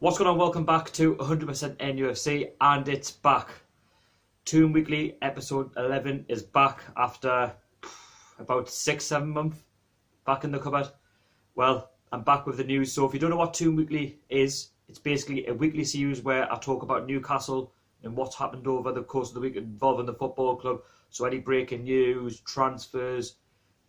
What's going on? Welcome back to 100% NUFC, and it's back. Toon Weekly episode 11 is back after about 6-7 months back in the cupboard. Well, I'm back with the news. So if you don't know what Toon Weekly is, it's basically a weekly series where I talk about Newcastle and what's happened over the course of the week involving the football club. So any breaking news, transfers,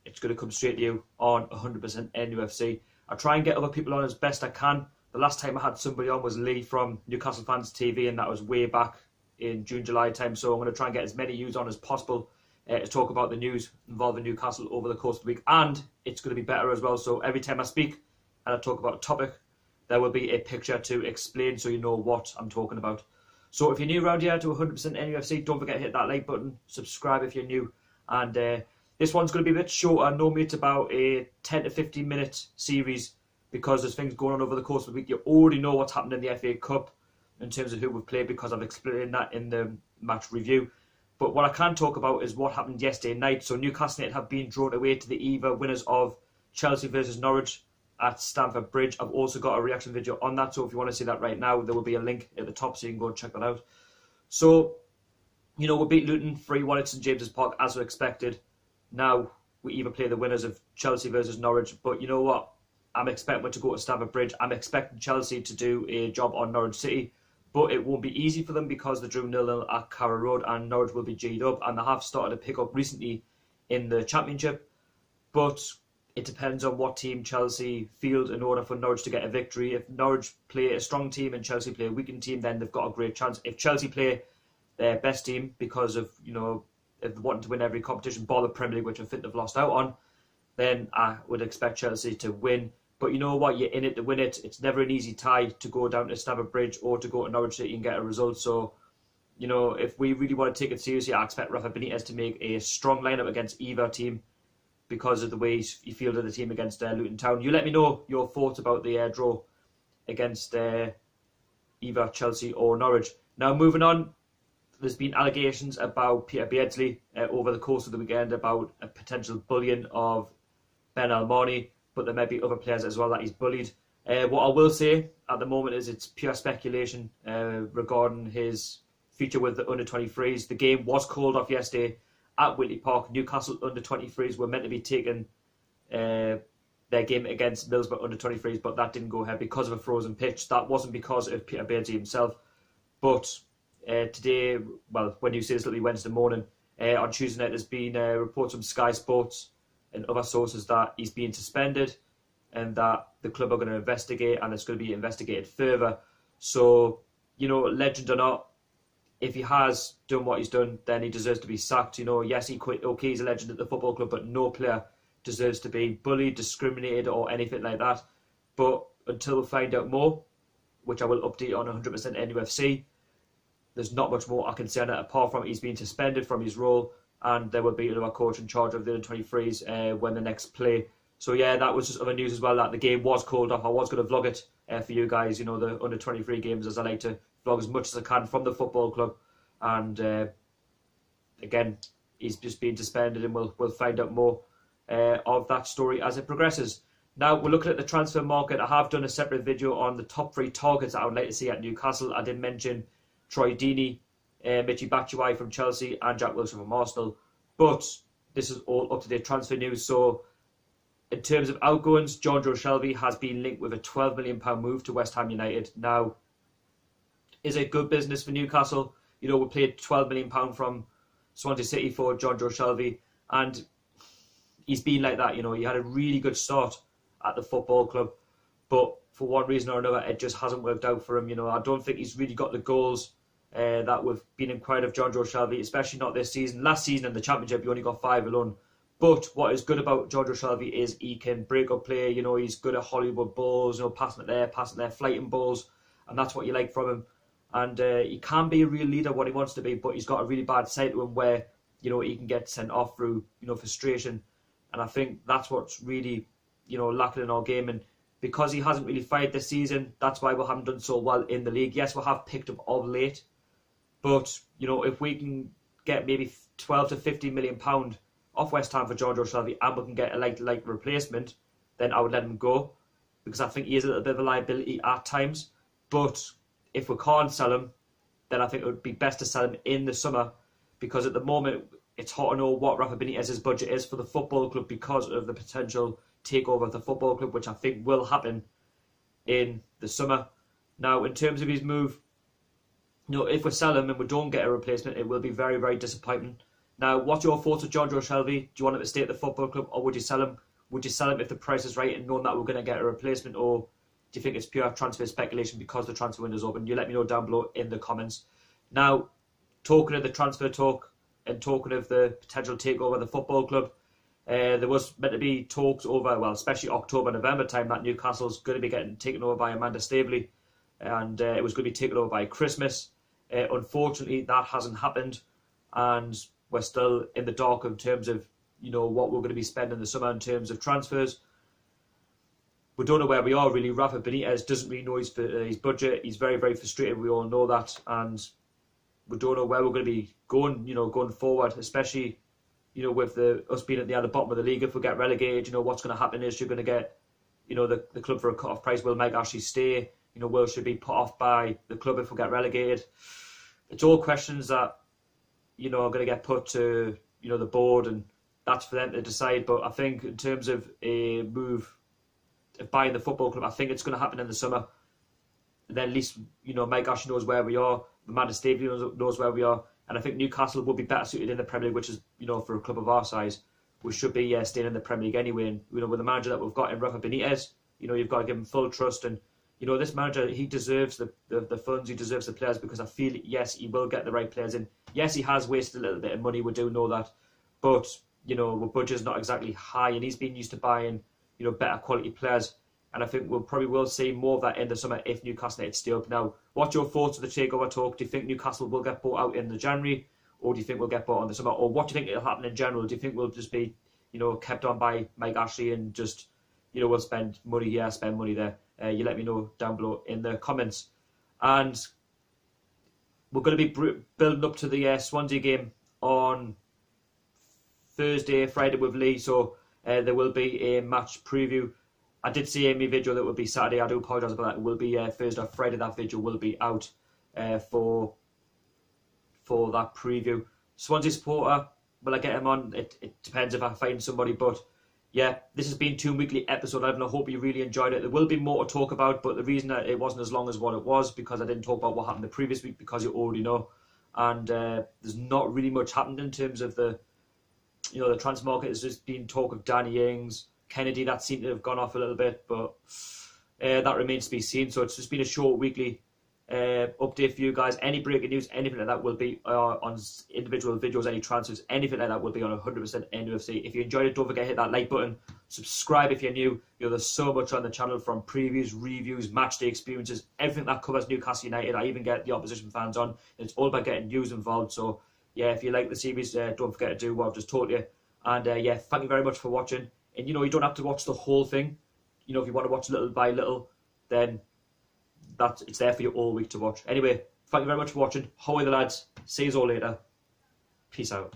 it's going to come straight to you on 100% NUFC. I try and get other people on as best I can. The last time I had somebody on was Lee from Newcastle Fans TV, and that was way back in June, July time. So I'm going to try and get as many views on as possible to talk about the news involving Newcastle over the course of the week. And it's going to be better as well. So every time I speak and I talk about a topic, there will be a picture to explain so you know what I'm talking about. So if you're new around here to 100% NUFC, don't forget to hit that like button, subscribe if you're new. And this one's going to be a bit shorter. Normally it's about a 10 to 15 minute series, because there's things going on over the course of the week. You already know what's happened in the FA Cup in terms of who we've played, because I've explained that in the match review. But what I can talk about is what happened yesterday night. So Newcastle United have been drawn away to the either winners of Chelsea versus Norwich at Stamford Bridge. I've also got a reaction video on that, so if you want to see that right now, there will be a link at the top so you can go and check that out. So, you know, we beat Luton 3-1 at St James's Park as we expected. Now we either play the winners of Chelsea versus Norwich, but you know what? I'm expecting to go to Stamford Bridge. I'm expecting Chelsea to do a job on Norwich City, but it won't be easy for them because they drew 0-0 at Carrow Road and Norwich will be G'd up, and they have started to pick up recently in the Championship. But it depends on what team Chelsea field in order for Norwich to get a victory. If Norwich play a strong team and Chelsea play a weakened team, then they've got a great chance. If Chelsea play their best team because of, you know, if they want to win every competition, bar the Premier League, which I think they've lost out on, then I would expect Chelsea to win. But you know what? You're in it to win it. It's never an easy tie to go down to Stamford Bridge or to go to Norwich City and get a result. So, you know, if we really want to take it seriously, I expect Rafa Benitez to make a strong lineup against either team because of the way he fielded the team against Luton Town. You let me know your thoughts about the draw against either Chelsea or Norwich. Now, moving on, there's been allegations about Peter Beardsley over the course of the weekend about a potential bullying of Ben Almani, but there may be other players as well that he's bullied. What I will say at the moment is it's pure speculation regarding his future with the under-23s. The game was called off yesterday at Whitley Park. Newcastle under-23s were meant to be taking their game against Middlesbrough under-23s, but that didn't go ahead because of a frozen pitch. That wasn't because of Peter Beardsley himself. But today, well, when you say this, literally Wednesday morning, on Tuesday night, there's been reports from Sky Sports and other sources that he's being suspended and that the club are going to investigate, and it's going to be investigated further. So, you know, legend or not, if he has done what he's done, then he deserves to be sacked. You know, yes, he quit. Okay, he's a legend at the football club, but no player deserves to be bullied, discriminated, or anything like that. But until we find out more, which I will update on 100% NUFC, there's not much more I can say on it apart from he's been suspended from his role, and there will be another coach in charge of the under-23s when the next play. So yeah, that was just other news as well, that the game was called off. I was going to vlog it for you guys, you know, the under-23 games, as I like to vlog as much as I can from the football club. And again, he's just been suspended, and we'll find out more of that story as it progresses. Now, we're looking at the transfer market. I have done a separate video on the top 3 targets that I would like to see at Newcastle. I did mention Troy Deeney, Michy Batshuayi from Chelsea, and Jack Wilson from Arsenal. But this is all up-to-date transfer news. So in terms of outgoings, Jonjo Shelvey has been linked with a £12 million move to West Ham United. Now, is it good business for Newcastle? You know, we paid £12 million from Swansea City for Jonjo Shelvey, and he's been like that. You know, he had a really good start at the football club, but for one reason or another, it just hasn't worked out for him. You know, I don't think he's really got the goals that we've been inquired of Jonjo Shelvey, especially not this season. Last season in the Championship, he only got 5 alone. But what is good about Jonjo Shelvey is he can break up play. You know, he's good at Hollywood balls, you know, passing it there, flighting balls, and that's what you like from him. And he can be a real leader when he wants to be, but he's got a really bad side to him where, you know, he can get sent off through, you know, frustration. And I think that's what's really, you know, lacking in our game. And because he hasn't really fired this season, that's why we haven't done so well in the league. Yes, we have picked up of late, but, you know, if we can get maybe 12 to 15 million pound off West Ham for Jonjo Shelvey and we can get a like replacement, then I would let him go, because I think he is a little bit of a liability at times. But if we can't sell him, then I think it would be best to sell him in the summer, because at the moment it's hard to know what Rafa Benitez's budget is for the football club because of the potential takeover of the football club, which I think will happen in the summer. Now, in terms of his move, if we sell him and we don't get a replacement, it will be very, very disappointing. Now, what's your thoughts of Jonjo Shelvey? Do you want him to stay at the football club, or would you sell him? Would you sell him if the price is right and knowing that we're going to get a replacement, or do you think it's pure transfer speculation because the transfer window is open? You let me know down below in the comments. Now, talking of the transfer talk and talking of the potential takeover of the football club, there was meant to be talks over, well, especially October, November time, that Newcastle's going to be getting taken over by Amanda Staveley, and it was going to be taken over by Christmas. Unfortunately, that hasn't happened, and we're still in the dark in terms of, what we're going to be spending the summer in terms of transfers. We don't know where we are, really. Rafa Benitez doesn't really know his budget. He's very, very frustrated. We all know that, and we don't know where we're going to be going, going forward, especially, with us being at the bottom of the league. If we get relegated, what's going to happen is you're going to get, the club for a cut-off price. Will Mike Ashley stay? Will should be put off by the club if we get relegated? It's all questions that, are going to get put to, the board, and that's for them to decide. But I think in terms of a move of buying the football club, I think it's going to happen in the summer. And then at least, Mike Ashley knows where we are. Amanda Staveley knows where we are. And I think Newcastle will be better suited in the Premier League, which is, for a club of our size, we should be staying in the Premier League anyway. And, with the manager that we've got in Rafa Benitez, you've got to give him full trust. And, this manager, he deserves the funds, he deserves the players, because I feel, yes, he will get the right players in. Yes, he has wasted a little bit of money, we do know that. But, our budget's not exactly high, and he's been used to buying, better quality players. And I think we'll probably see more of that in the summer if Newcastle stay up. Now, what's your thoughts of the takeover talk? Do you think Newcastle will get bought out in the January, or do you think we'll get bought in the summer? Or what do you think will happen in general? Do you think we'll just be, kept on by Mike Ashley and just, we'll spend money here, spend money there? You let me know down below in the comments. And we're going to be building up to the Swansea game on Thursday, Friday with Lee. So there will be a match preview. I did see in my video that would be Saturday. I do apologise about that. It will be Thursday or Friday. That video will be out for that preview. Swansea supporter, will I get him on? It depends if I find somebody. But yeah, this has been Toon Weekly episode 11. I hope you really enjoyed it. There will be more to talk about, but the reason that it wasn't as long as what it was, because I didn't talk about what happened the previous week, because you already know. And there's not really much happened in terms of the transfer market. There's just been talk of Danny Ings, Kennedy, that seemed to have gone off a little bit, but that remains to be seen. So it's just been a short weekly update for you guys. Any breaking news, anything like that will be on individual videos, any transfers, anything like that will be on 100% NUFC. If you enjoyed it, don't forget to hit that like button. Subscribe if you're new. There's so much on the channel, from previews, reviews, match day experiences, everything that covers Newcastle United. I even get the opposition fans on. It's all about getting news involved. So yeah, if you like the series, don't forget to do what I've just told you. And yeah, thank you very much for watching. And you don't have to watch the whole thing. If you want to watch little by little, then it's there for you all week to watch. Anyway, thank you very much for watching. How are the lads? See you all later. Peace out.